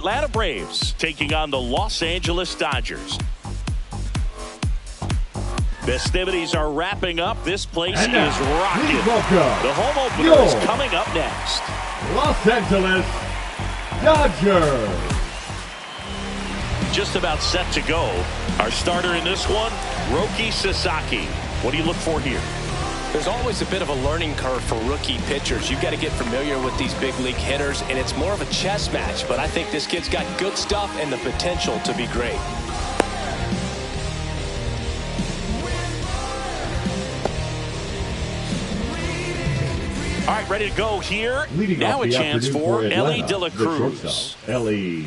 Atlanta Braves taking on the Los Angeles Dodgers. Festivities are wrapping up. This place is rocking. The home opener is coming up next. Los Angeles Dodgers. Just about set to go. Our starter in this one, Roki Sasaki. What do you look for here? There's always a bit of a learning curve for rookie pitchers. You've got to get familiar with these big league hitters, and it's more of a chess match. But I think this kid's got good stuff and the potential to be great. All right, ready to go here. Leading now a chance for Elly De La the Cruz. Elly.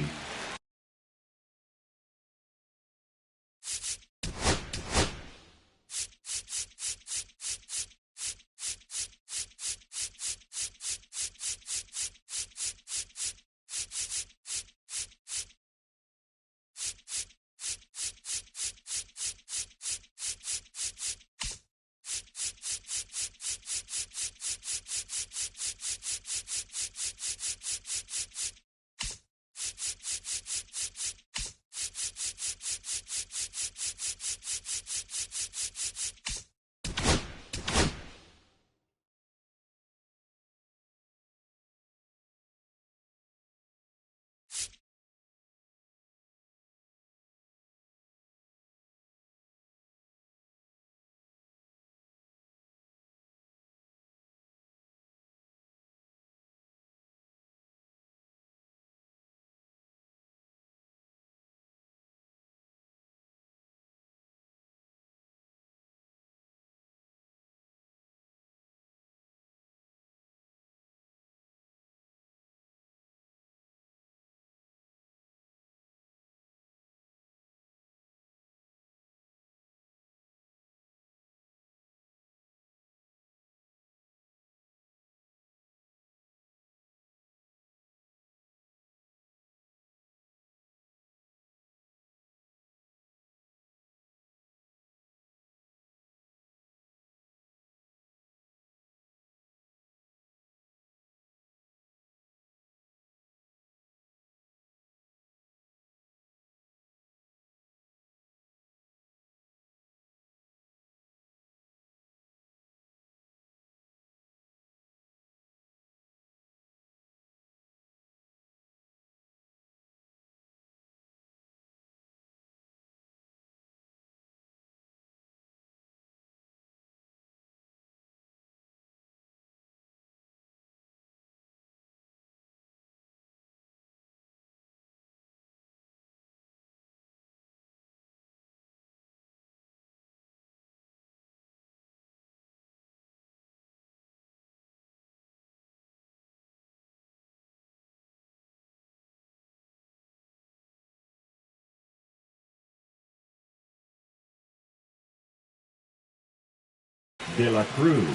De La Cruz.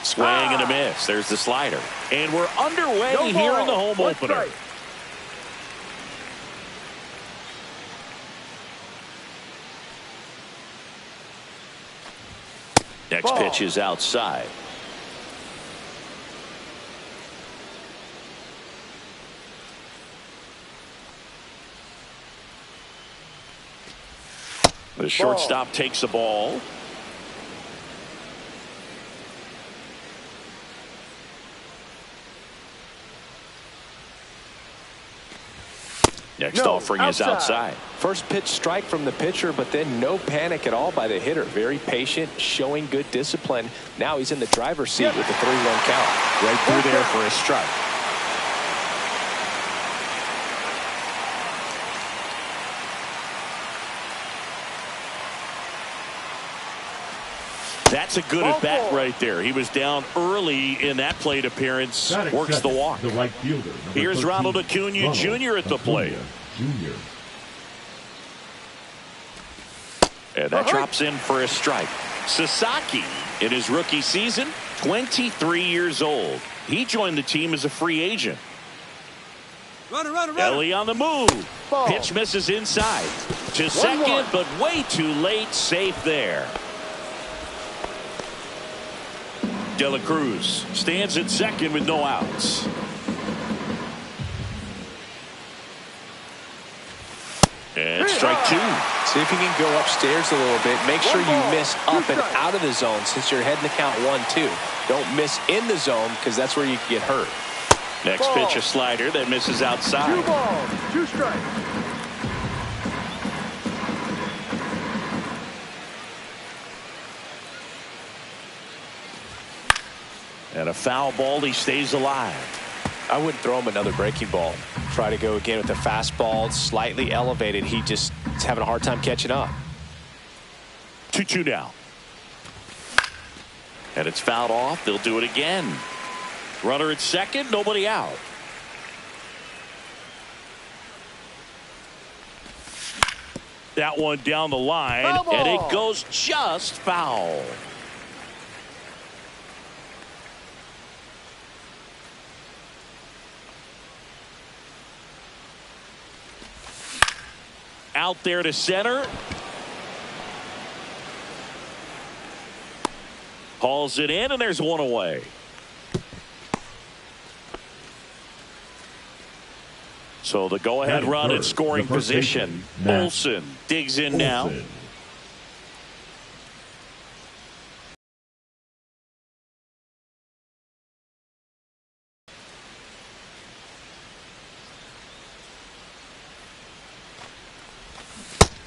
Swing and a miss. There's the slider. And we're underway here in the home opener. Next pitch is outside. The shortstop takes the ball. Next offering is outside. First pitch strike from the pitcher, but then no panic at all by the hitter. Very patient, showing good discipline. Now he's in the driver's seat with a 3-1 count. Right through there for a strike. That's a good at bat right there. He was down early in that plate appearance. Works the walk. The right fielder. Here's 13, Ronald Acuna Jr. at the plate. Jr. And that drops in for a strike. Sasaki, in his rookie season, 23 years old. He joined the team as a free agent. Ellie on the move. Pitch misses inside. To second, but way too late. Safe there. De La Cruz stands at second with no outs. And strike two. See if you can go upstairs a little bit. Make sure you miss up and out of the zone since you're heading to count 1-2. Don't miss in the zone because that's where you can get hurt. Next pitch, a slider that misses outside. 2 balls, 2 strikes. And a foul ball, he stays alive. I wouldn't throw him another breaking ball. Try to go again with the fastball, slightly elevated. He just is having a hard time catching up. 2-2 now. And it's fouled off. They'll do it again. Runner at second, nobody out. That one down the line, and it goes just foul. Out there to center. Hauls it in, and there's one away. So the go-ahead run at scoring position. Olson digs in now.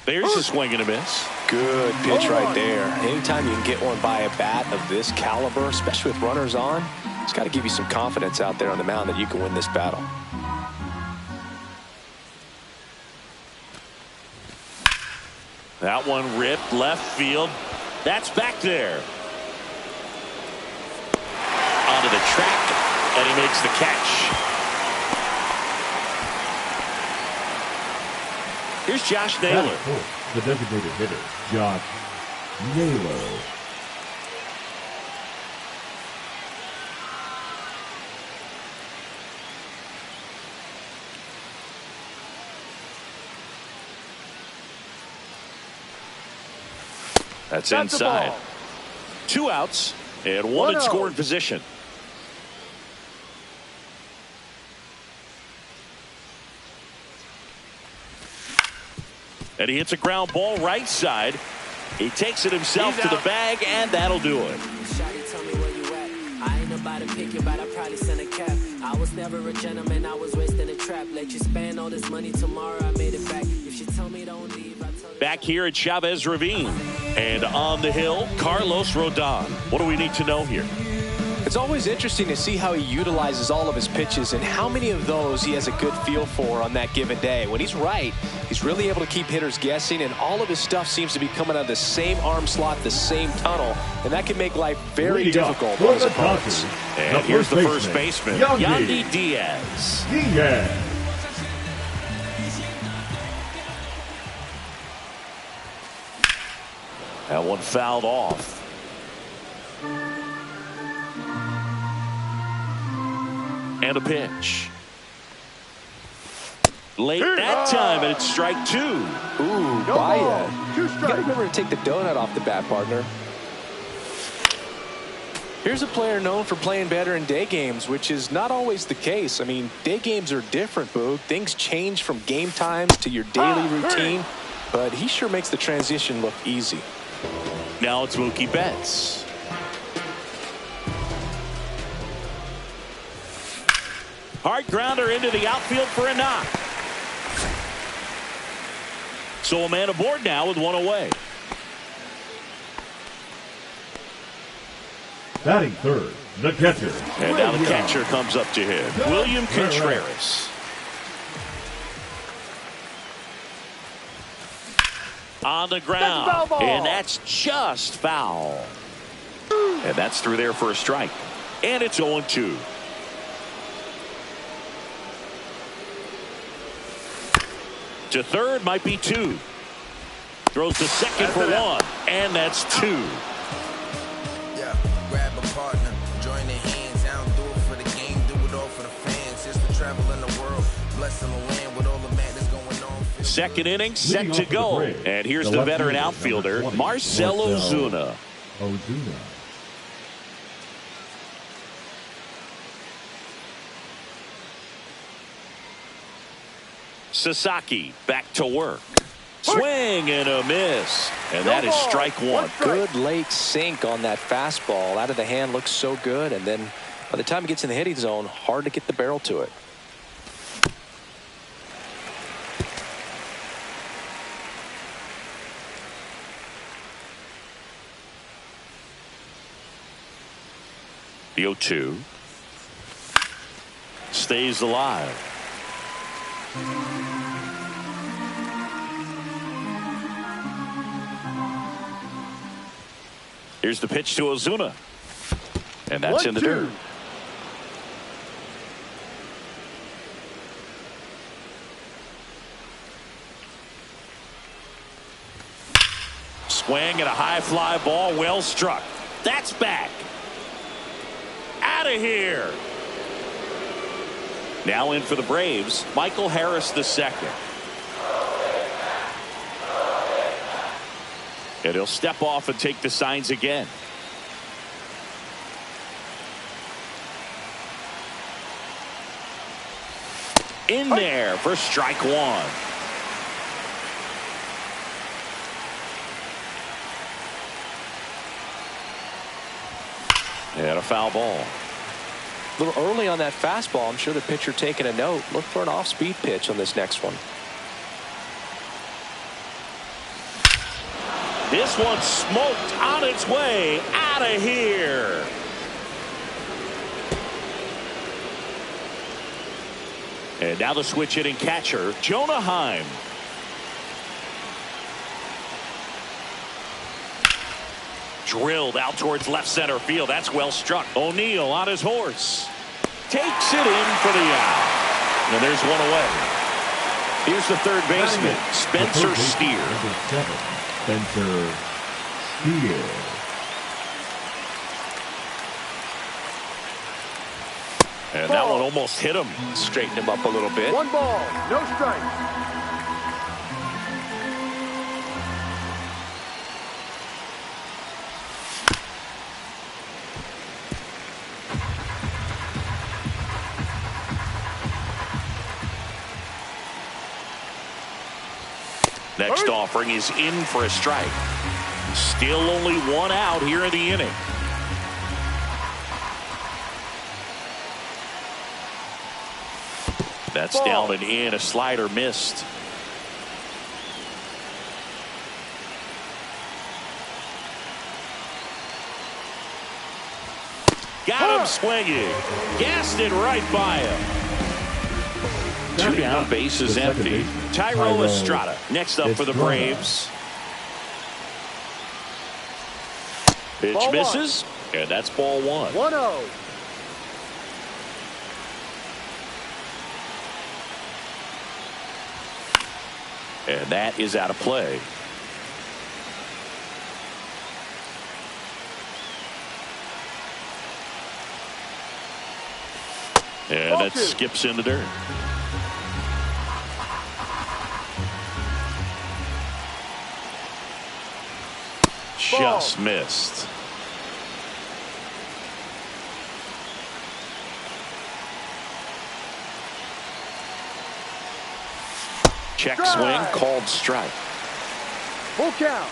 There's a swing and a miss. Good pitch right there. Anytime you can get one by a bat of this caliber, especially with runners on, it's got to give you some confidence out there on the mound that you can win this battle. That one ripped left field. That's back there. Onto the track, and he makes the catch. Here's Josh Naylor. The designated hitter, Josh Naylor. That's inside. 2 outs and one in scoring position. And he hits a ground ball right side. He takes it himself to the bag, and that'll do it. I was never a gentleman, I was raised in a trap. Let you spend all this money tomorrow, I made it back. If you tell me don't leave, I tell you. Back here at Chavez Ravine. And on the hill, Carlos Rodon. What do we need to know here? It's always interesting to see how he utilizes all of his pitches and how many of those he has a good feel for on that given day. When he's right, he's really able to keep hitters guessing, and all of his stuff seems to be coming out of the same arm slot, the same tunnel, and that can make life very difficult for his opponents. And here's the first baseman, Yandy Diaz. That one fouled off. And a pitch. Late that time, and it's strike 2. Ooh, Baez. You gotta remember to take the donut off the bat, partner. Here's a player known for playing better in day games, which is not always the case. I mean, day games are different, Boog. Things change from game times to your daily routine, but he sure makes the transition look easy. Now it's Mookie Betts. Hard grounder into the outfield for a knock. So a man aboard now with one away. Batting third, the catcher. And now the catcher comes up to him, William Contreras. On the ground, and that's just foul. And that's through there for a strike. And it's 0-2. To third, might be 2. Throws to second for 1, and that's 2. Yeah, grab a partner, join the hands. I don't do it for the game, do it all for the fans. It's the travel in the world. Second inning set to go. And here's the veteran outfielder, Marcell Ozuna. Sasaki back to work. Swing and a miss. And that is strike one. Good late sink on that fastball. Out of the hand, looks so good. And then by the time it gets in the hitting zone, hard to get the barrel to it. The 0-2 stays alive. Here's the pitch to Ozuna. And that's in the dirt. Swing and a high fly ball, well struck. That's back. Out of here. Now in for the Braves, Michael Harris II. And he'll step off and take the signs again. In there for strike one. And a foul ball. A little early on that fastball. I'm sure the pitcher taking a note. Look for an off-speed pitch on this next one. This one smoked on its way out of here. And now the switch hitting catcher, Jonah Heim. Drilled out towards left center field. That's well struck. O'Neill on his horse. Takes it in for the out. And there's one away. Here's the third baseman, Spencer Steer. Spencer Steer. And that one almost hit him. Straighten him up a little bit. 1 ball, no strike. Next offering is in for a strike. Still only one out here in the inning. That's down and in. A slider missed. Got him swinging. Gassed it right by him. 2 down, base is empty. Thairo Estrada next up for the Braves. Pitch misses, and that's ball one. 1-0. And that is out of play. And that skips in the dirt. Just missed. Check swing, called strike. Full count.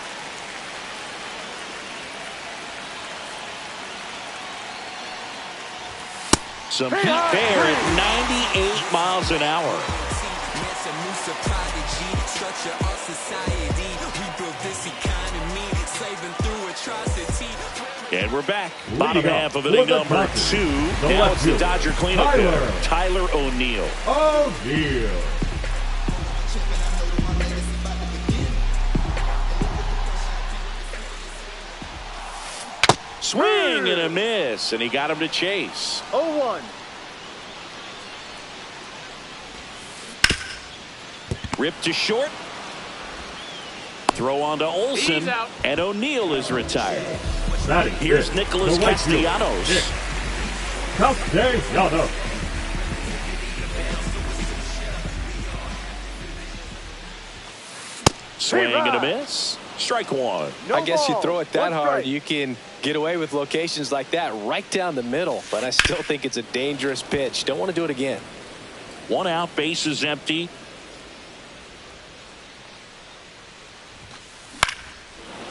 Some heat there at 98 miles an hour. And we're back. Bottom half of inning number 2. Now it's the Dodger cleanup hitter, Tyler O'Neill. Swing and a miss, and he got him to chase. 0-1. Ripped to short. Throw on to Olsen, and O'Neill is retired. Here's Nicholas Castellanos. Swing and a miss. Strike one. No I guess you ball. throw it that One hard, strike. you can get away with locations like that right down the middle. But I still think it's a dangerous pitch. Don't want to do it again. 1 out, base is empty.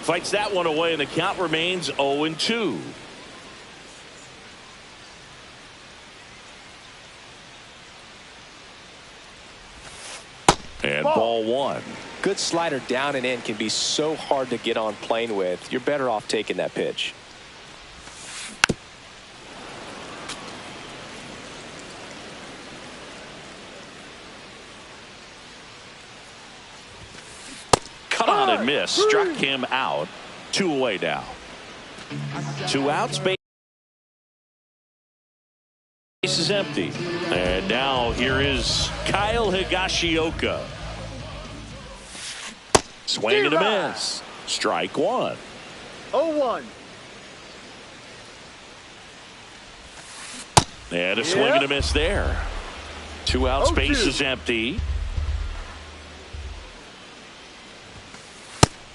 Fights that one away, and the count remains 0-2. And ball one. Good slider down and in can be so hard to get on plane with. You're better off taking that pitch. Cut on and miss. Struck him out. 2 away now. 2 outs. Base is empty. And now here is Kyle Higashioka. Swing and a miss. Strike one. 0-1. And a swing and a miss there. 2 outs. Base is empty.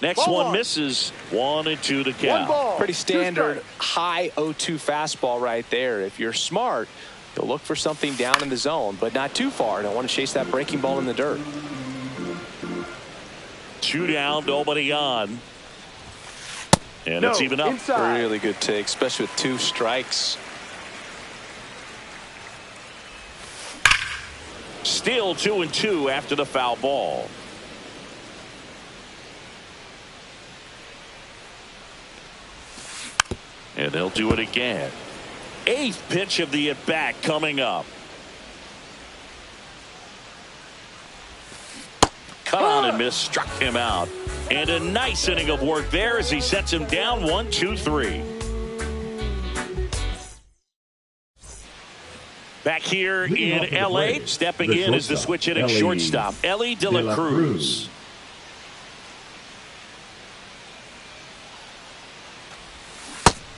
Next Ball one misses. 1-2 the One count. ball. Pretty 2 standard strikes. high 0-2 fastball right there. If you're smart, you'll look for something down in the zone, but not too far. Don't want to chase that breaking ball in the dirt. 2 down, nobody on. And No, it's even up. inside. Really good take, especially with 2 strikes. Still 2-2 after the foul ball. And they'll do it again. 8th pitch of the at-bat coming up. Cut on and miss, struck him out. And a nice inning of work there as he sets him down 1-2-3. Back here in L.A., stepping in as the switch hitting shortstop, Elly De La Cruz.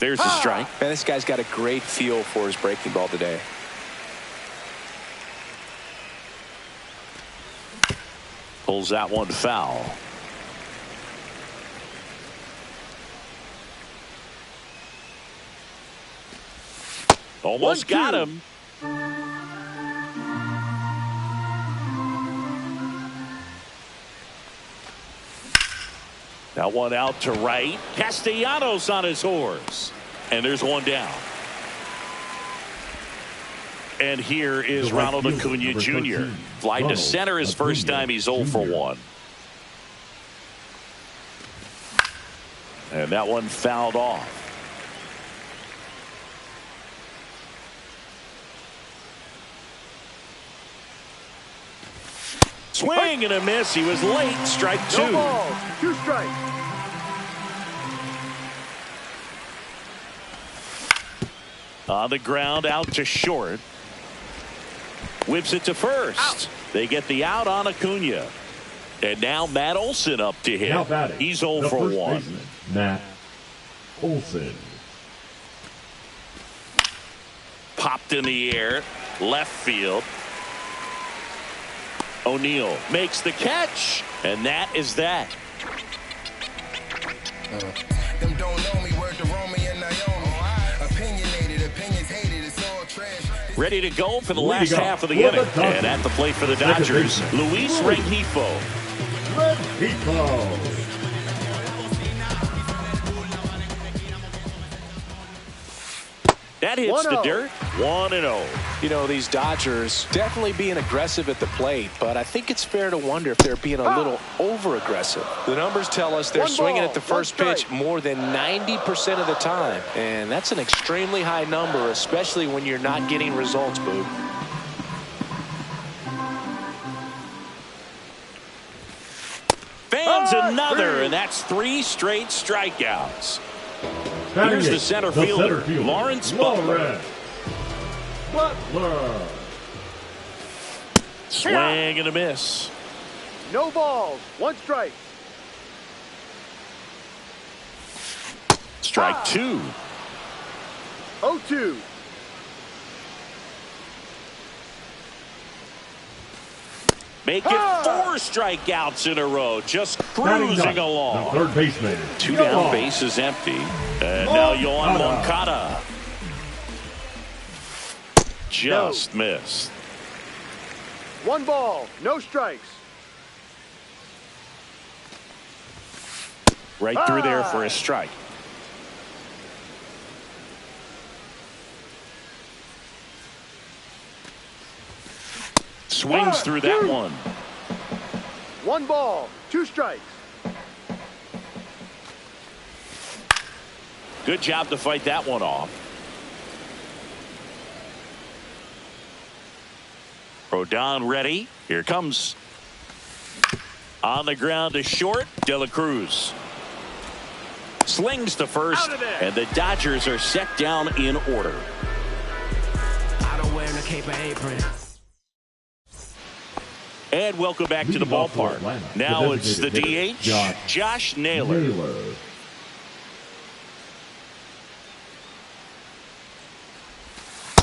There's the strike. Man, this guy's got a great feel for his breaking ball today. Pulls that one foul. Almost got him. That one out to right. Castellanos on his horse. And there's one down. And here is Ronald Acuna Jr. Fly to center his first time. He's 0 for 1. And that one fouled off. Swing and a miss. He was late. Strike 2. No balls. 2 strikes. On the ground, out to short. Whips it to first. Out. They get the out on Acuna. And now Matt Olson up to hit. Now batting, He's 0 the for first 1. baseman, Matt Olson. Popped in the air. Left field. O'Neill makes the catch. And that is that. Them don't know me, word to Romy and Naomi. Opinionated, opinions hated, it's all trash. Ready to go for the Ready last to go half of the for the inning. Dodgers. And at the plate for the Second Dodgers, baseman, Luis Luis Rengifo. Rengifo. That hits the 1-0. dirt. 1-0. You know, these Dodgers definitely being aggressive at the plate, but I think it's fair to wonder if they're being a little over-aggressive. The numbers tell us they're One swinging ball, at the one first pitch strike. more than 90% of the time, and that's an extremely high number, especially when you're not getting results, Boog. Fans another, and that's 3 straight strikeouts. Here's the center fielder, Lawrence Butler. Butler. Swing and a miss. No balls. 1 strike. Strike 2. 0-2. Make it 4 strikeouts in a row. Just cruising along. The third baseman. 2 down, base is empty. And now Yoan Moncada. Just missed. 1 ball, no strikes. Right through there for a strike. Swings through that one. 1 ball, 2 strikes. Good job to fight that one off. Rodon ready. Here comes. On the ground to short. De La Cruz. Slings to first. And the Dodgers are set down in order. I don't wear no cape or apron. And welcome back to the ballpark. Now it's the DH, Josh Naylor.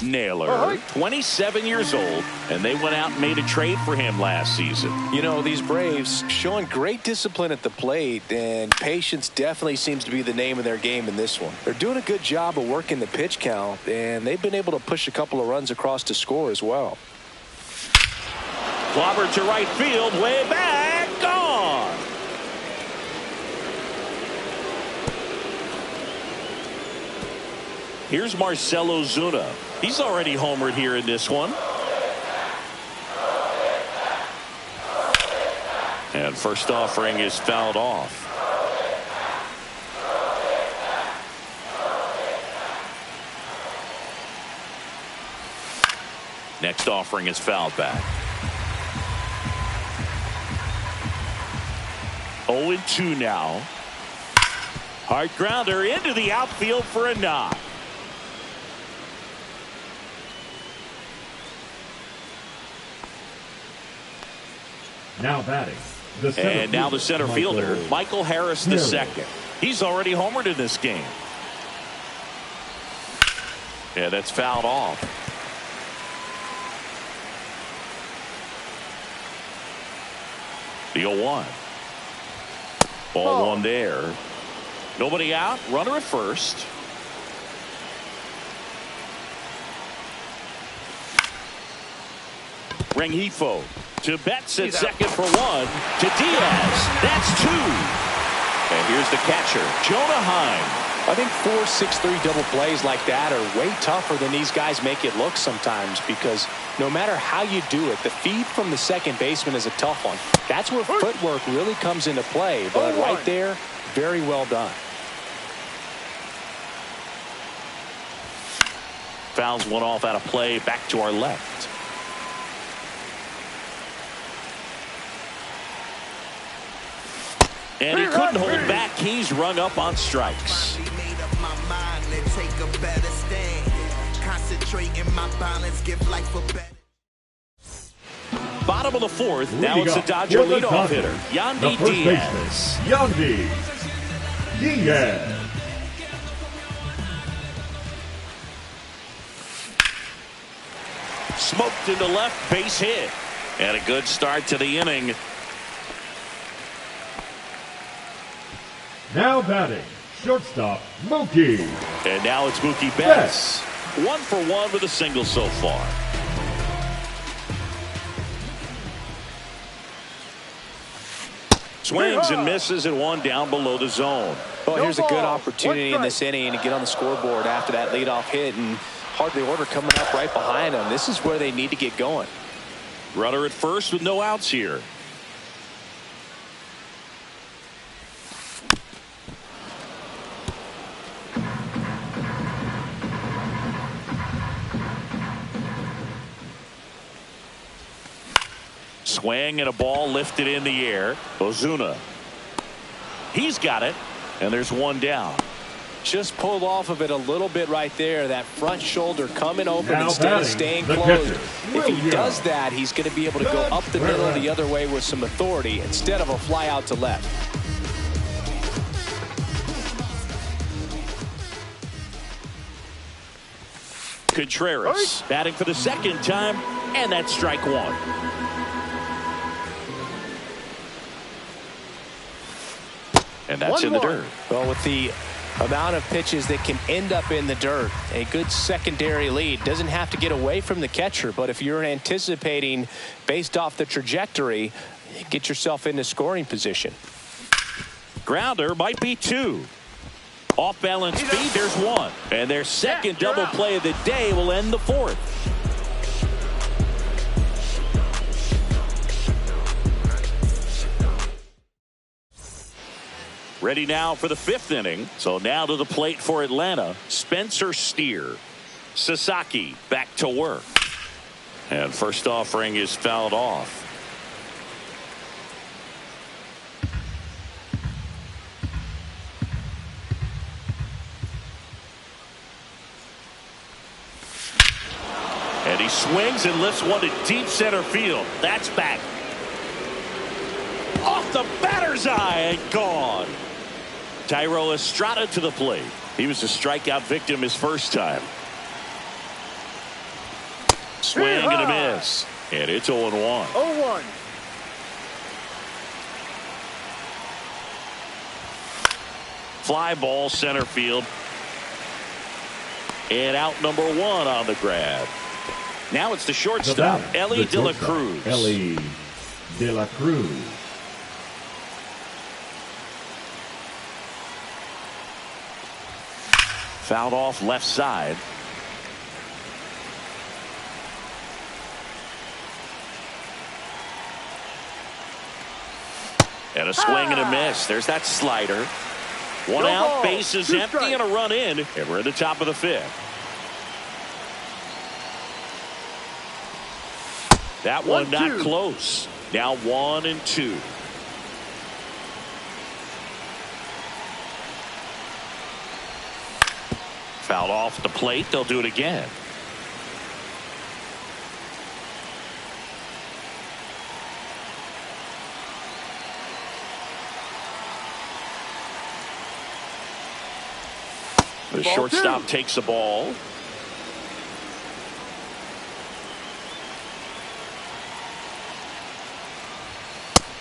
Naylor, 27 years old, and they went out and made a trade for him last season. You know, these Braves showing great discipline at the plate, and patience definitely seems to be the name of their game in this one. They're doing a good job of working the pitch count, and they've been able to push a couple of runs across to score as well. Clobber to right field, way back, gone. Here's Marcell Ozuna. He's already homered here in this one. And first offering is fouled off. Next offering is fouled back. 0-2 now. Hard grounder into the outfield for a knock. Now batting. And now the center fielder, Michael Harris II. He's already homered in this game. Yeah, that's fouled off. The 0-1. Ball 1 there. Nobody out. Runner at first. Rengifo to Betts at second for 1. To Diaz. That's 2. And here's the catcher, Jonah Heim. I think 4-6-3 double plays like that are way tougher than these guys make it look sometimes, because no matter how you do it, the feed from the second baseman is a tough one. That's where footwork really comes into play, but right there, very well done. Fouls one off out of play, back to our left. And he couldn't hold back. He's rung up on strikes. Bottom of the 4th. Now it's the Dodger leadoff hitter, Yandy Diaz. Yandy Diaz. Smoked into left, base hit. And a good start to the inning. Now batting, shortstop, Mookie. And now it's Mookie Betts. 1 for 1 with a single so far. Swings and misses and 1 down below the zone. Well, here's a good opportunity in this inning to get on the scoreboard after that leadoff hit, and hardly order coming up right behind them. This is where they need to get going. Runner at first with no outs here. Swing and a ball lifted in the air. Ozuna. He's got it. And there's 1 down. Just pulled off of it a little bit right there. That front shoulder coming open now instead of staying closed. If he does that, he's going to be able to go up the middle the other way with some authority instead of a fly out to left. Contreras batting for the second time, and that's strike 1. And that's in the 1-1. dirt. Well, with the amount of pitches that can end up in the dirt, a good secondary lead doesn't have to get away from the catcher, but if you're anticipating based off the trajectory, get yourself into scoring position. Grounder might be 2. Off balance speed, there's 1. And their second double play of the day will end the 4th. Ready now for the 5th inning. So now to the plate for Atlanta, Spencer Steer. Sasaki back to work. And first offering is fouled off. And he swings and lifts one to deep center field. That's back. Off the batter's eye and gone. Thairo Estrada to the plate. He was a strikeout victim his first time. Swing and a miss. And it's 0-1. 0-1. Fly ball center field. And out number 1 on the grab. Now it's the shortstop, Ellie De La Cruz. Ellie De La Cruz. Fouled off left side. And a swing and a miss. There's that slider. One No out, ball. base is 2 empty, strikes. and a run in. And we're in the top of the 5th. That one 1-2. not close. Now 1-2. Fouled off the plate. They'll do it again. The Ball shortstop 2. takes the ball.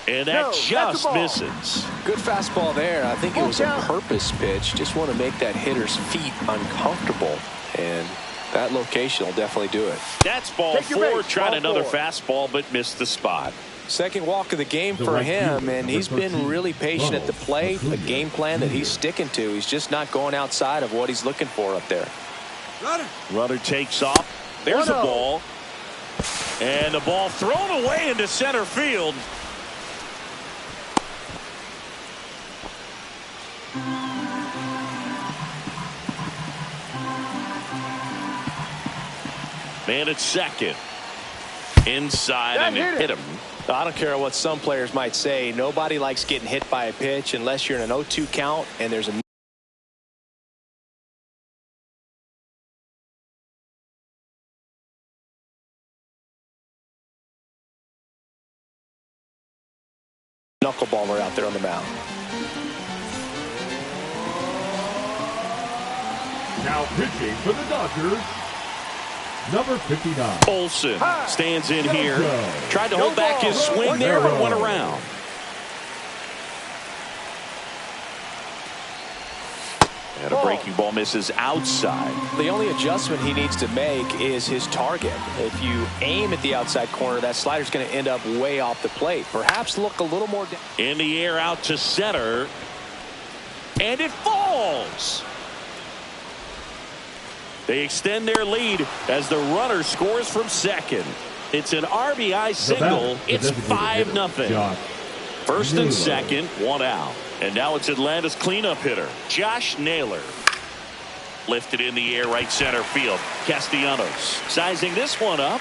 And that No, that's a just ball. misses. Good fastball there. I think it Full was a count. purpose pitch. Just want to make that hitter's feet uncomfortable. And that location will definitely do it. That's ball Take your 4. base. Tried Ball another 4. fastball, but missed the spot. Second walk of the game The for right him, fielder, and he's number been 13, really patient at the Ronald plate. A Acuna game plan that he's Jr. sticking to. He's just not going outside of what he's looking for up there. Runner takes off. There's a 1-0. ball. And the ball thrown away into center field. Man at second. Inside, That and it hit him. I don't care what some players might say. Nobody likes getting hit by a pitch unless you're in an 0-2 count and there's a knuckleballer out there on the mound. Now pitching for the Dodgers, number 59. Olsen stands in here. Go. Tried to hold back his swing there, but went around. And a breaking ball misses outside. The only adjustment he needs to make is his target. If you aim at the outside corner, that slider's going to end up way off the plate. Perhaps look a little more down. In the air out to center. And it falls. They extend their lead as the runner scores from second. It's an RBI single. It's 5-0. Josh First and Naylor. second, 1 out. And now it's Atlanta's cleanup hitter, Josh Naylor. Lifted in the air right center field. Castellanos sizing this one up.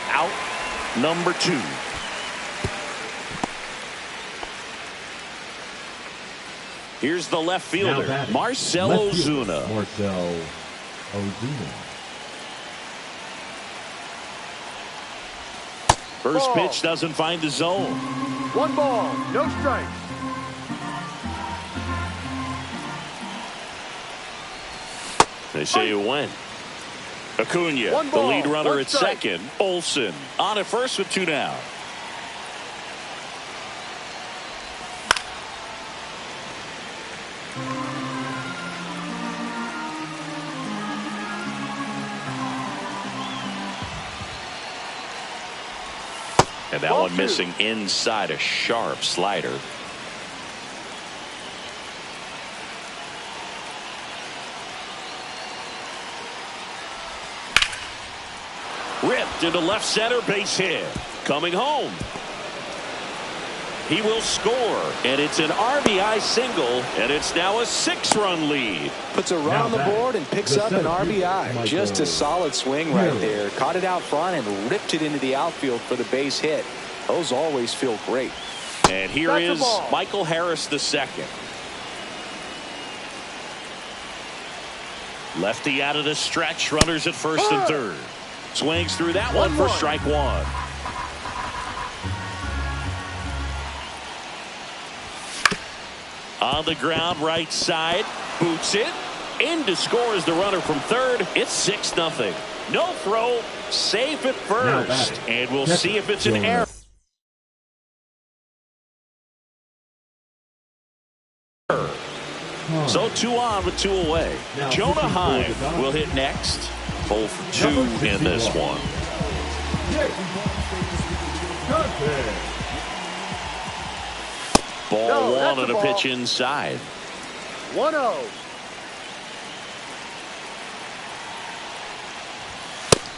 Out number 2. Here's the left Now fielder, batting, Marcell left fielder, Ozuna. Marcell Ozuna. First Ball. pitch doesn't find the zone. 1 ball, no strikes. They say you win. Acuna, One the ball, lead runner 1 at strike. second. Olsen on at first with 2 down. And that one missing inside a sharp slider. Ripped into left center, base hit. Coming home. He will score, and it's an RBI single, and it's now a 6-run lead. Puts a run on the board and picks up an RBI. Just a solid swing right there. Caught it out front and ripped it into the outfield for the base hit. Those always feel great. And here is Michael Harris II. Lefty out of the stretch, runners at first and third. Swings through that one for strike one. On the ground, right side, boots it. In to score is the runner from third. It's 6-0. No throw, safe at first. And we'll see if it's an error. So 2 on with 2 away. Jonah Heim will hit next. 0 for 2 in this one. Ball 1 on a pitch inside. 1-0.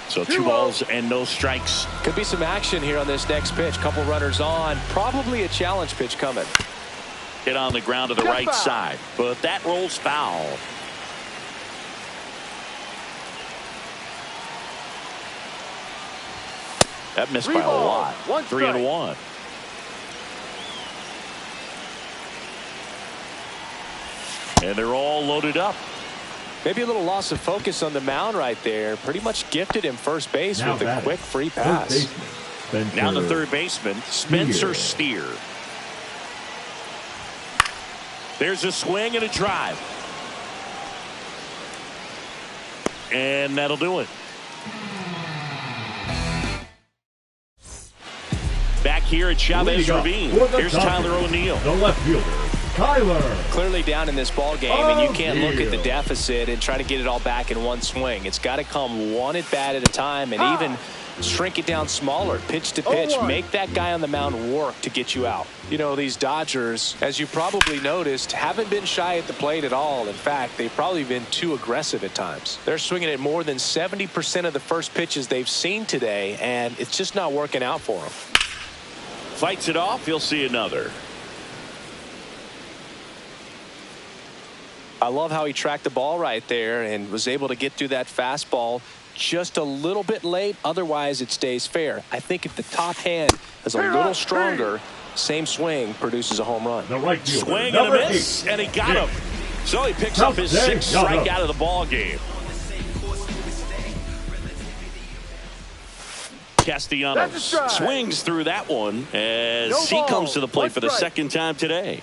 So 2 balls and no strikes. Could be some action here on this next pitch. Couple runners on. Probably a challenge pitch coming. Hit on the ground to the right side, but that rolls foul. That missed by a lot. 3-1. And they're all loaded up. Maybe a little loss of focus on the mound right there. Pretty much gifted him first base with a quick free pass. Now the third baseman, Spencer Steer. There's a swing and a drive. And that'll do it. Back here at Chavez Ravine, here's Tyler O'Neill. The left fielder, Tyler. Clearly down in this ball game, and you can't look at the deficit and try to get it all back in one swing. It's got to come one at bat at a time, and even shrink it down smaller, pitch to pitch. Make that guy on the mound work to get you out. You know, these Dodgers, as you probably noticed, haven't been shy at the plate at all. In fact, they've probably been too aggressive at times. They're swinging at more than 70% of the first pitches they've seen today, and it's just not working out for them. Fights it off, you'll see another. I love how he tracked the ball right there and was able to get through that fastball just a little bit late. Otherwise, it stays fair. I think if the top hand is a little stronger, same swing produces a home run. The right fielder, swing and a miss, and he got him. So he picks up his 6th strikeout of the ball game. Castellanos swings through that one as he comes to the plate for the second time today.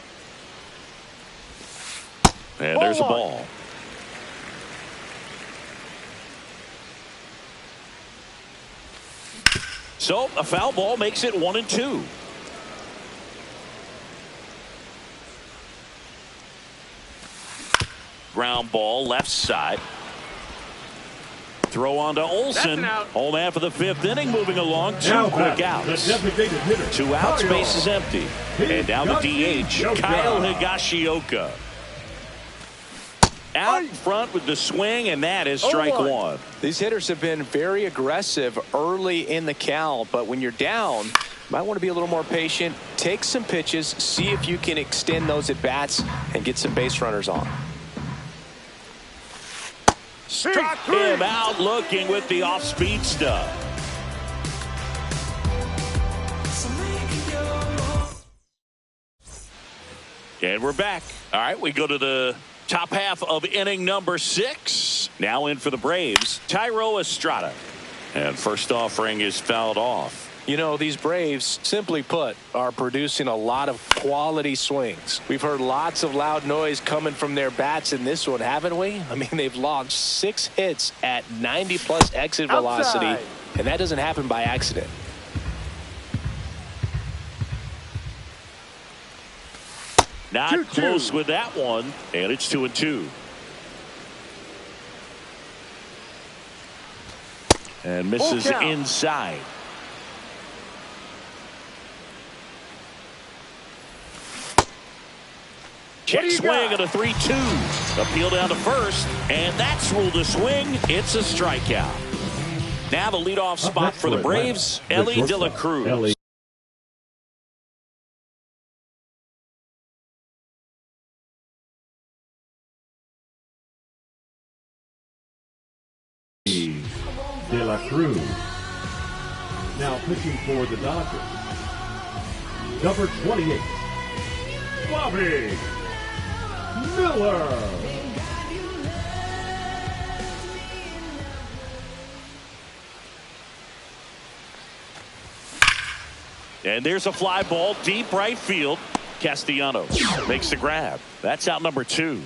And there's a ball. So a foul ball makes it 1-2. Ground ball left side. Throw on to Olsen. Home half of the 5th inning, moving along. 2 quick outs. 2 outs, base is empty. And down the DH, Kyle Higashioka. Out in front with the swing, and that is strike 1. These hitters have been very aggressive early in the count, but when you're down, you might want to be a little more patient. Take some pitches, see if you can extend those at bats and get some base runners on. Struck him out looking with the off-speed stuff. And we're back. All right, we go to the top half of inning number 6. Now in for the Braves, Thairo Estrada. And first offering is fouled off. You know, these Braves, simply put, are producing a lot of quality swings. We've heard lots of loud noise coming from their bats in this one, haven't we? I mean, they've launched 6 hits at 90+ exit velocity, and that doesn't happen by accident. Not close with that one, and it's 2-2. And misses inside. Check swing and a 3-2. Appeal down to first, and that's ruled a swing. It's a strikeout. Now the leadoff spot for the Braves, Elly De La Cruz. De La Cruz. Now pitching for the Dodgers, number 28, Bobby Miller. And there's a fly ball deep right field. Castellanos makes the grab. That's out number 2.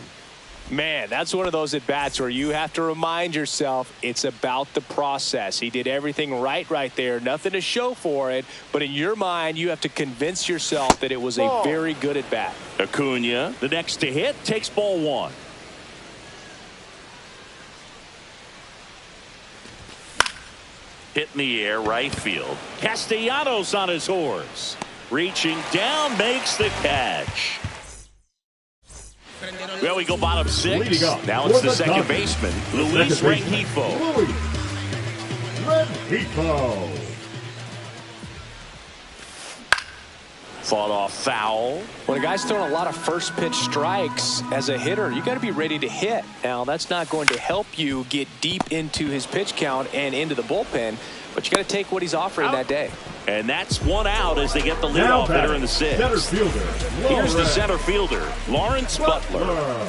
Man, that's one of those at-bats where you have to remind yourself it's about the process. He did everything right there. Nothing to show for it. But in your mind, you have to convince yourself that it was a very good at-bat. Acuna, the next to hit, takes ball 1. Hit in the air, right field. Castellanos on his horse. Reaching down, makes the catch. Well, we go bottom 6. Now it's the second baseman, Luis Rengifo. Fought off foul. When a guy's throwing a lot of first pitch strikes as a hitter, you got to be ready to hit. Now, that's not going to help you get deep into his pitch count and into the bullpen, but you got to take what he's offering that day. And that's one out as they get the leadoff hitter in the 6th. Center fielder, Here's the center fielder, Lawrence Butler.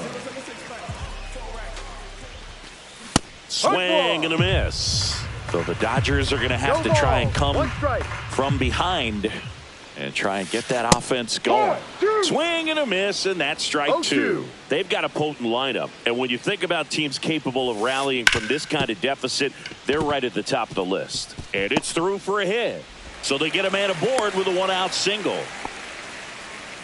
Swing and a miss. So the Dodgers are going to have to try and come from behind and try and get that offense going. Swing and a miss, and that's strike 2. They've got a potent lineup. And when you think about teams capable of rallying from this kind of deficit, they're right at the top of the list. And it's through for a hit. So they get a man aboard with a 1-out single.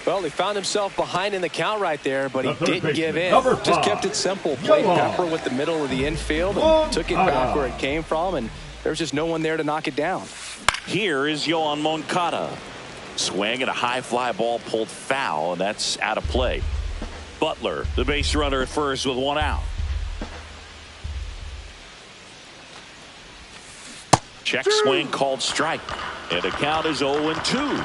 Well, he found himself behind in the count right there, but he didn't give in. Just Just kept it simple. Played Pepper with the middle of the infield and took it back where it came from, and there's just no one there to knock it down. Here is Yoan Moncada. Swing and a high fly ball pulled foul, and that's out of play. Butler, the base runner at first with 1 out. Check swing called strike. And the count is 0-2.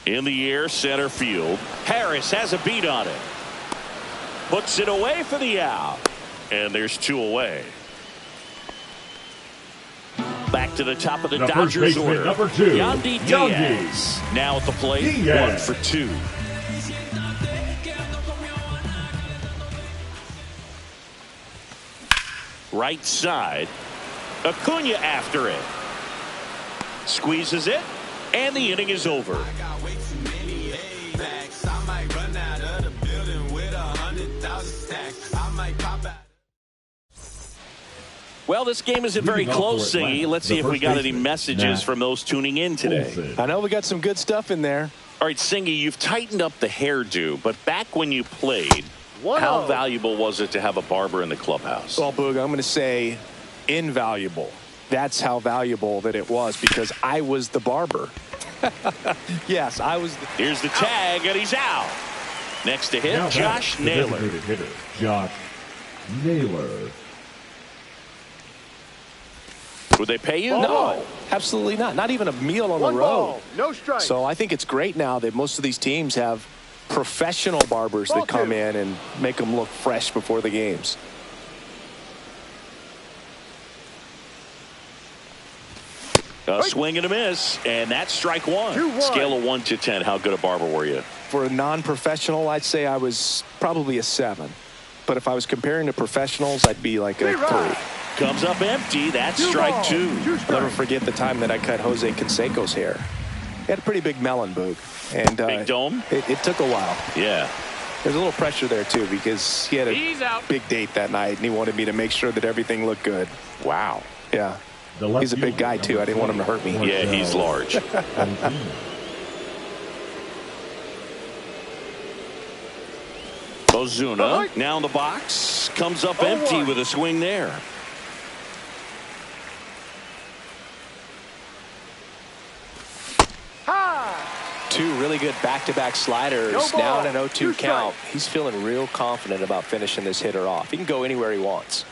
In the air, center field. Harris has a beat on it. Puts it away for the out. And there's 2 away. Back to the top of the Dodgers order. Number 2, Yandy Diaz. Now at the plate, 1 for 2. Right side. Acuna after it. Squeezes it. And the inning is over. Well, this game isn't very close, Singy. Let's see if we got any messages from those tuning in today. I know we got some good stuff in there. All right, Singy, you've tightened up the hairdo, but back when you played, how valuable was it to have a barber in the clubhouse? Well, Boog, I'm going to say invaluable. That's how valuable that it was because I was the barber. Yes, I was. Here's the tag, and he's out. Next to hit, Josh Naylor. Josh Naylor. Would they pay you? No, absolutely not. Not even a meal on the road. No strike. So I think it's great now that most of these teams have professional barbers that come in and make them look fresh before the games. A swing and a miss, and that's strike 1. Scale of 1 to 10, how good a barber were you? For a non-professional, I'd say I was probably a 7. But if I was comparing to professionals, I'd be like a 3. Comes up empty. That's strike 2. I'll never forget the time that I cut Jose Canseco's hair. He had a pretty big melon, Boog. And big dome? It took a while. Yeah. There's a little pressure there, too, because he had a big date that night, and he wanted me to make sure that everything looked good. Wow. Yeah. He's a big guy, too. I didn't want him to hurt me. Yeah, he's large. Ozuna now in the box. Comes up empty with a swing there. 2 really good back-to-back sliders. No ball. Now at an 0-2 2 count. strikes. He's feeling real confident about finishing this hitter off. He can go anywhere he wants.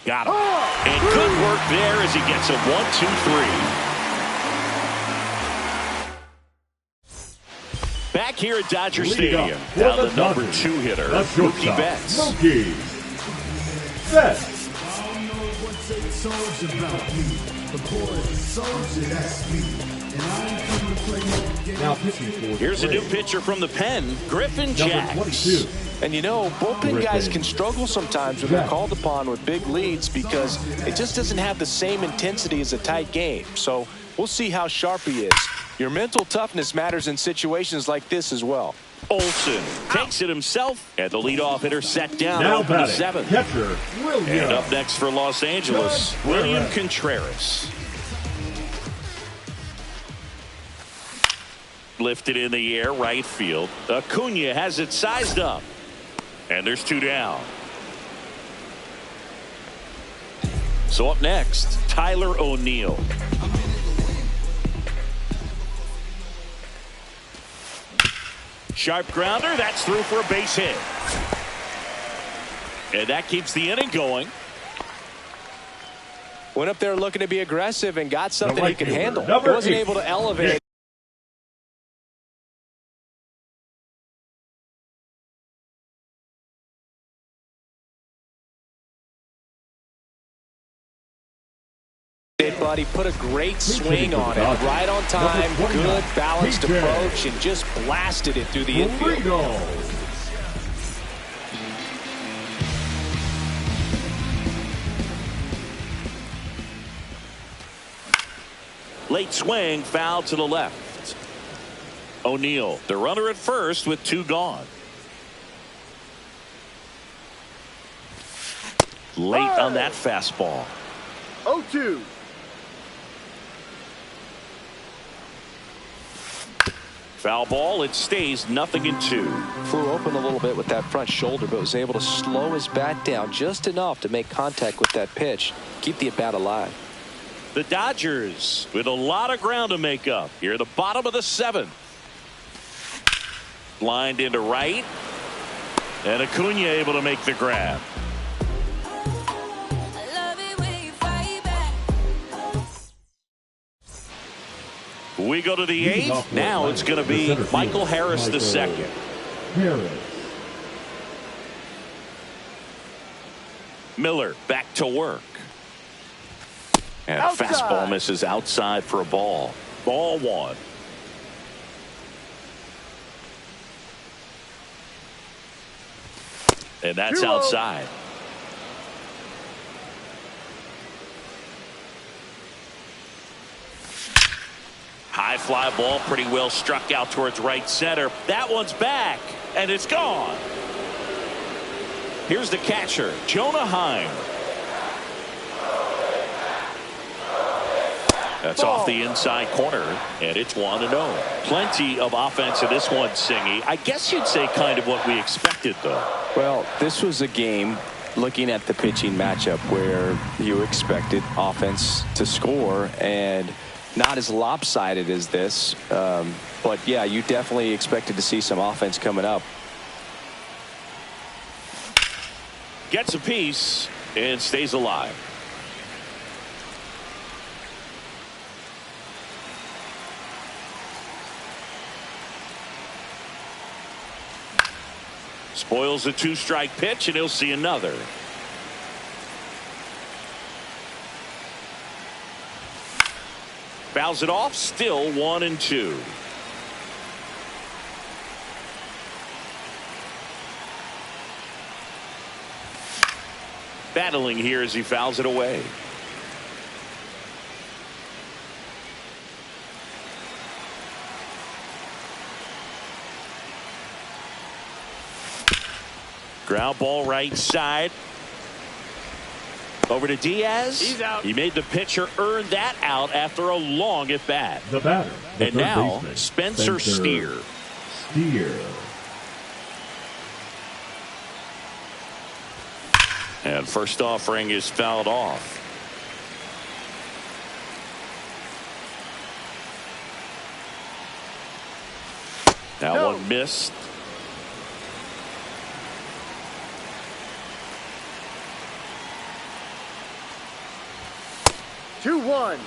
Got him. And good work there as he gets a 1-2-3. Back here at Dodger Stadium. Now the number 2 hitter, Mookie Betts. Mookie Betts. Now pitching for Here's a the new Braves. pitcher from the pen, Griffin Number Jax. 22. And you know, bullpen guys Griffin can struggle sometimes when they're Jax. called upon with big leads because it just doesn't have the same intensity as a tight game. So we'll see how sharp he is. Your mental toughness matters in situations like this as well. Olsen takes it himself, and the leadoff hitter set down Now over the batting, 7th. catcher William. And up next for Los Angeles, William Contreras. Lifted in the air, right field. Acuna has it sized up. And there's 2 down. So up next, Tyler O'Neill. Sharp grounder, that's through for a base hit. And that keeps the inning going. Went up there looking to be aggressive and got something right he could fielder, handle. He number wasn't 8. able to elevate. But he put a great swing on it, right on time, good balanced approach, and just blasted it through the infield. Guerrero. Late swing, foul to the left. O'Neill, the runner at first with 2 gone. Late on that fastball. 0-2. Foul ball, it stays 0-2. Flew open a little bit with that front shoulder, but was able to slow his bat down just enough to make contact with that pitch, keep the at-bat alive. The Dodgers with a lot of ground to make up here at the bottom of the 7th. Lined into right. And Acuna able to make the grab. We go to the 8th. Now it's going to be Michael Harris II. Harris. Miller back to work. And Outside. fastball misses outside for a ball. Ball 1. And that's 2-0. outside. High fly ball, pretty well struck out towards right center. That one's back, and it's gone. Here's the catcher, Jonah Heim. That's off the inside corner, and it's 1-0. Plenty of offense in this one, Singy. I guess you'd say kind of what we expected, though. Well, this was a game, looking at the pitching matchup, where you expected offense to score, and not as lopsided as this. But, yeah, you definitely expected to see some offense coming up. Gets a piece and stays alive. Spoils a 2-strike pitch, and he'll see another. Fouls it off, still 1-2. Battling here as he fouls it away. Ground ball right side. Over to Diaz. He's out. He made the pitcher earn that out after a long at bat. The batter. The And third now baseman, Spencer Steer. Steer. And first offering is fouled off. That No. one missed. Two, one.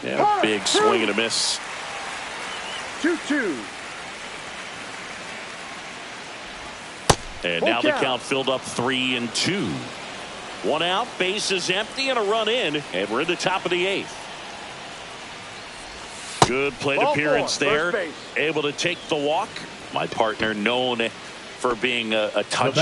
Yeah, big swing and a miss. 2-2. And now the count filled up 3-2. One out, bases empty, and a run in, and we're in the top of the 8th. Good plate Ball appearance four, there. first base. Able to take the walk. My partner known for being a touch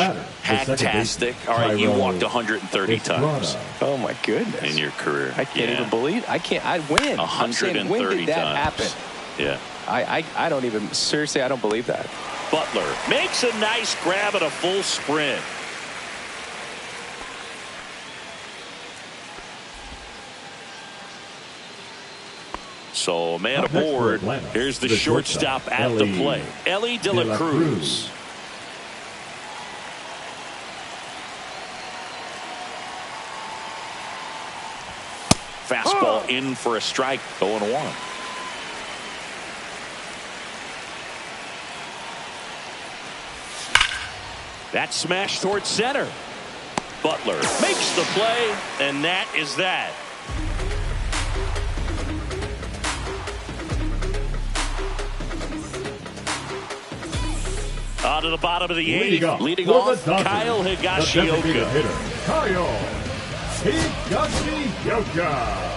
hacktastic. All right, you walked 130 times Oh my goodness. in your career. I can't even believe. I can't. I win. I'm saying, 130 when did that happen? times. Yeah. I don't even, seriously, I don't believe that. Butler makes a nice grab at a full sprint. So a man Up next for aboard. Atlanta, Here's the the shortstop shortstop, at the Ellie plate. Ellie De La Cruz. Fastball in for a strike. 0-1. That smash towards center. Butler makes the play, and that is that. On to the bottom of the 8th. Leading off, Kyle Higashioka. Kyle Higashioka.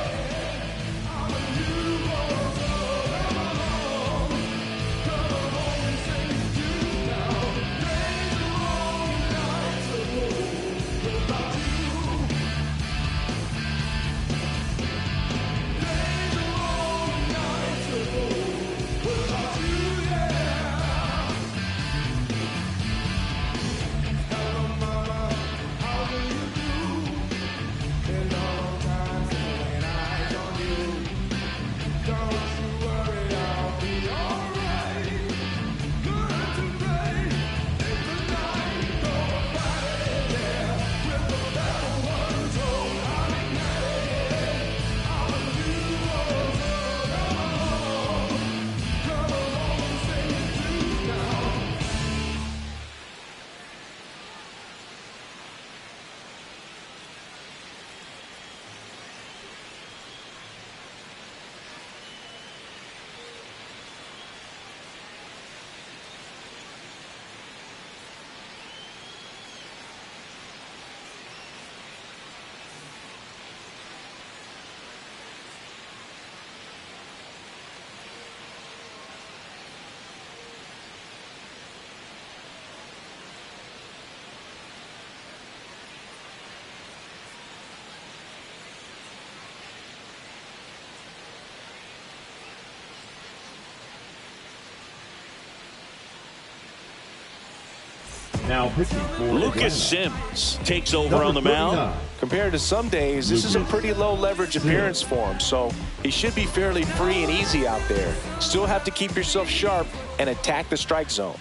Now pitching for Lucas Atlanta. Sims takes over on the mound. Compared to some days, this is a pretty low leverage appearance for him, so he should be fairly free and easy out there. Still have to keep yourself sharp and attack the strike zone.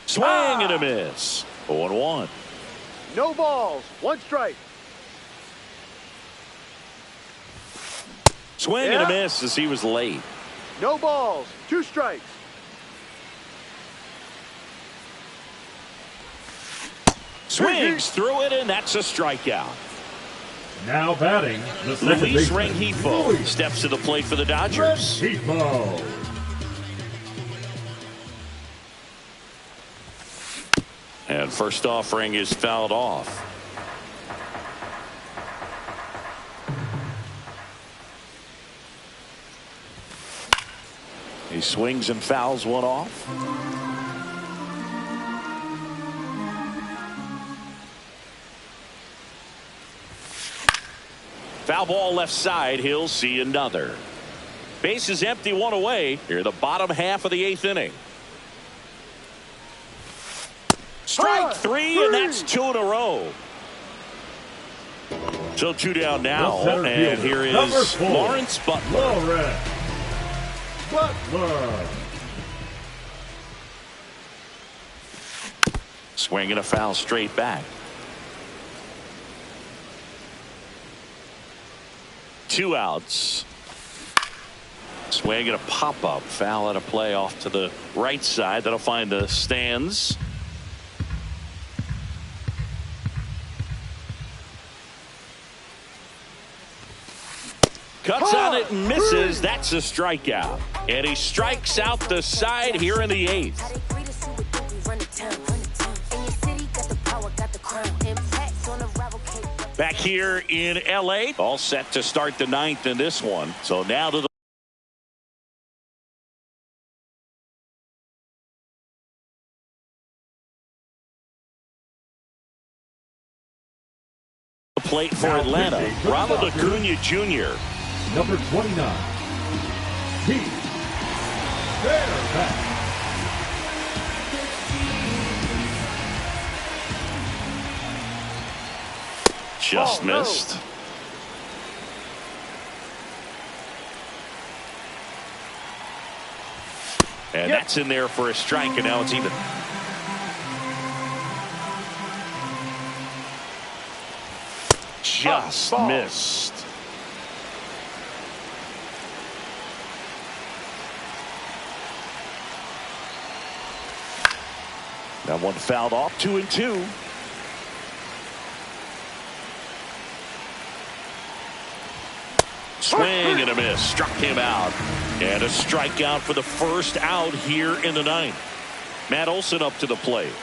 Swing and a miss. 0-1. No balls. One strike. Swing and a miss as he was late. No balls. Two strikes. Swings through it, and that's a strikeout. Now batting, the second Luis baseman, Rengifo Luis steps to the plate for the Dodgers. Rengifo. And first offering is fouled off. He swings and fouls one off. Foul ball left side. He'll see another. Base is empty, one away. Here the bottom half of the 8th inning. Strike three, and that's 2 in a row. So 2 down now, and here is Lawrence Butler. Lawrence Butler. Swinging a foul straight back. 2 outs. Swing and a pop-up. Foul out of play off to the right side. That'll find the stands. Cuts on it and misses. That's a strikeout. And he strikes out the side here in the 8th. Back here in L.A. All set to start the 9th in this one. So now to the plate for Atlanta. Ronald Acuna Jr. Number 29, Pete Fairbanks. Just missed. And that's in there for a strike, and now it's even. Just missed. That one fouled off. 2-2. Swing and a miss. Struck him out. And a strikeout for the first out here in the 9th. Matt Olson up to the plate.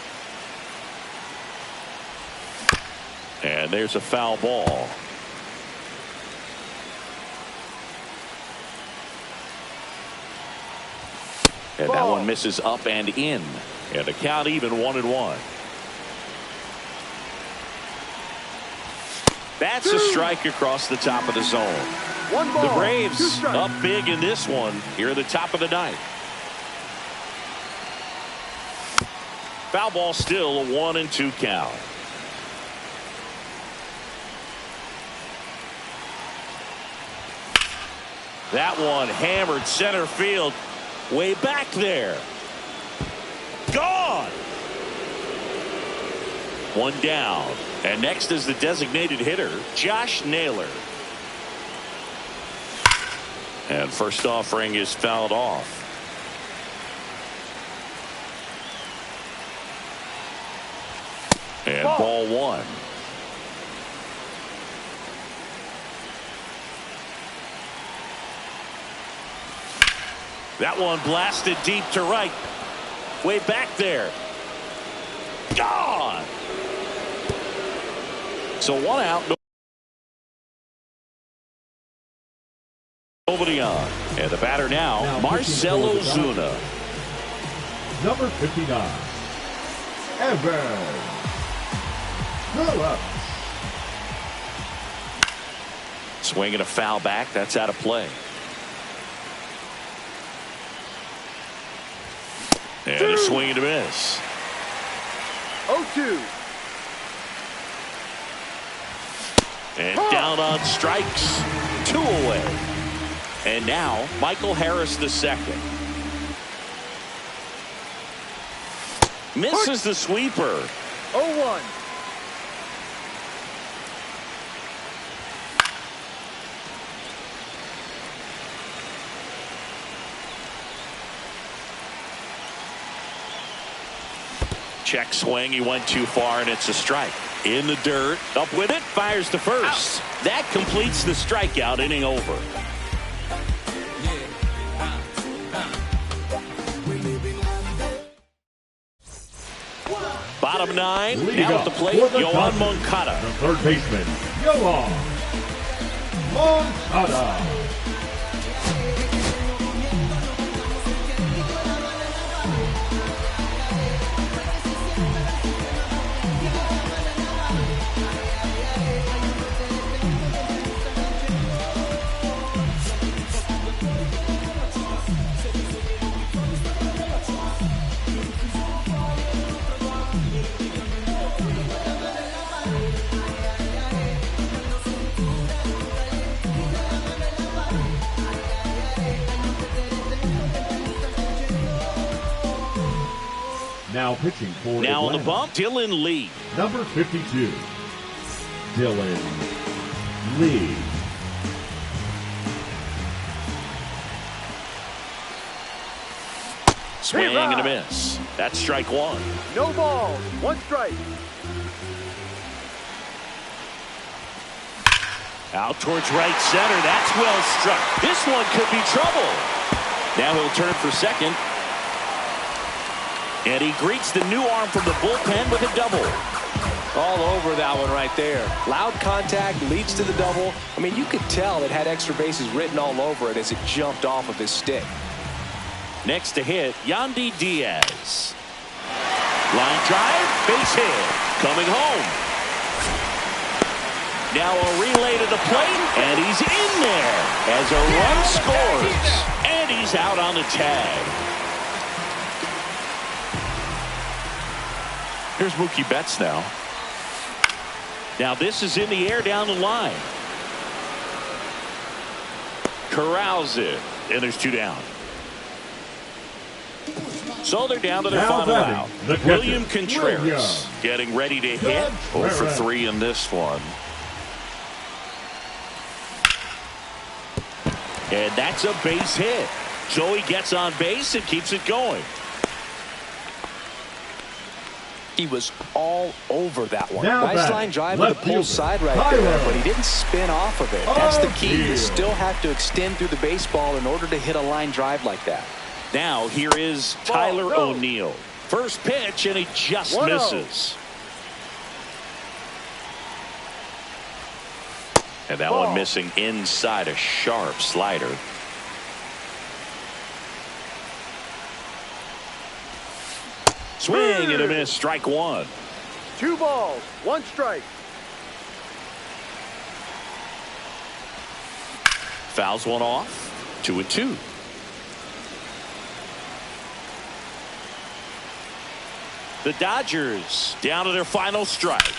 And there's a foul ball. And that one misses up and in. And the count even 1-1. That's a strike across the top of the zone. One ball, the Braves up big in this one here at the top of the 9th. Foul ball, still a 1-2 count. That one hammered center field, way back there. Gone. One down. And next is the designated hitter, Josh Naylor. And first offering is fouled off. And ball 1. That one blasted deep to right. Way back there. Gone. So 1 out. Nobody on. And the batter now Marcell Ozuna. Number 59, Evan Phillips. Swinging a foul back. That's out of play. And a swing and a miss. 0-2. And down on strikes. 2 away. And now Michael Harris the second. Misses the sweeper. 0-1. Check swing. He went too far, and it's a strike. In the dirt. Up with it. Fires to first. Out. That completes the strikeout. Inning over. Bottom 9. Leading now at the plate, Yoan Moncada. The third baseman, Yoan Moncada. Now pitching for Now Atlanta. on the bump, Dylan Lee. Number 52, Dylan Lee. Swing and a miss. That's strike one. No balls. One strike. Out towards right center. That's well struck. This one could be trouble. Now he'll turn for second. And he greets the new arm from the bullpen with a double. All over that one right there. Loud contact leads to the double. I mean, you could tell it had extra bases written all over it as it jumped off of his stick. Next to hit, Yandy Diaz. Line drive, base hit. Coming home. Now a relay to the plate, and he's in there as a run scores. And he's out on the tag. Here's Mookie Betts now. Now this is in the air down the line. Corrals it, and there's two down. So they're down to their final out. William Contreras getting ready to hit. 0 for 3 in this one. And that's a base hit. So he gets on base and keeps it going. He was all over that one. Now nice line drive to the pull side right there, but he didn't spin off of it. That's the key. You still have to extend through the baseball in order to hit a line drive like that. Now here is Tyler O'Neill. First pitch, and he just misses. And that one missing inside a sharp slider. Swing and a miss, strike one. 2 balls, 1 strike. Fouls one off. 2-2. The Dodgers down to their final strike.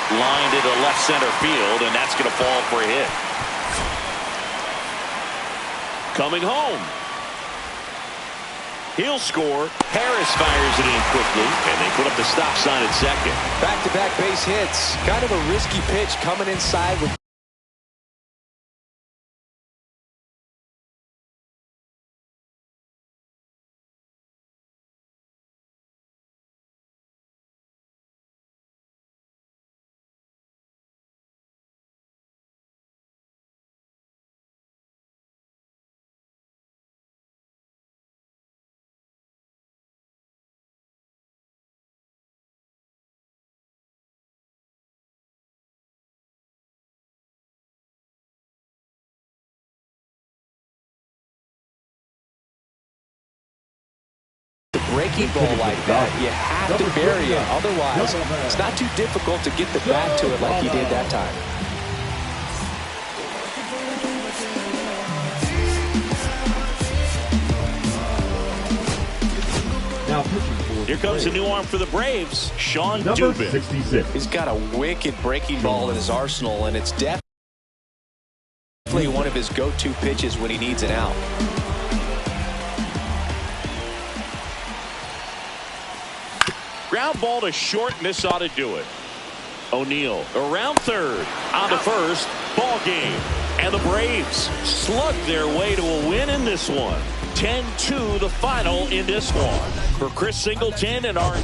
Lined into left center field, and that's going to fall for a hit. Coming home. He'll score. Harris fires it in quickly, and they put up the stop sign at second. Back-to-back base hits. Kind of a risky pitch coming inside with breaking ball like that. You have to bury it. Otherwise, it's not too difficult to get the bat to it like he did that time. Here comes a new arm for the Braves, Sean Dubin. 66. He's got a wicked breaking ball in his arsenal, and it's definitely one of his go-to pitches when he needs an out. Ground ball to short, and this ought to do it. O'Neill around third, on to first, ball game. And the Braves slug their way to a win in this one. 10-2 the final in this one. For Chris Singleton and our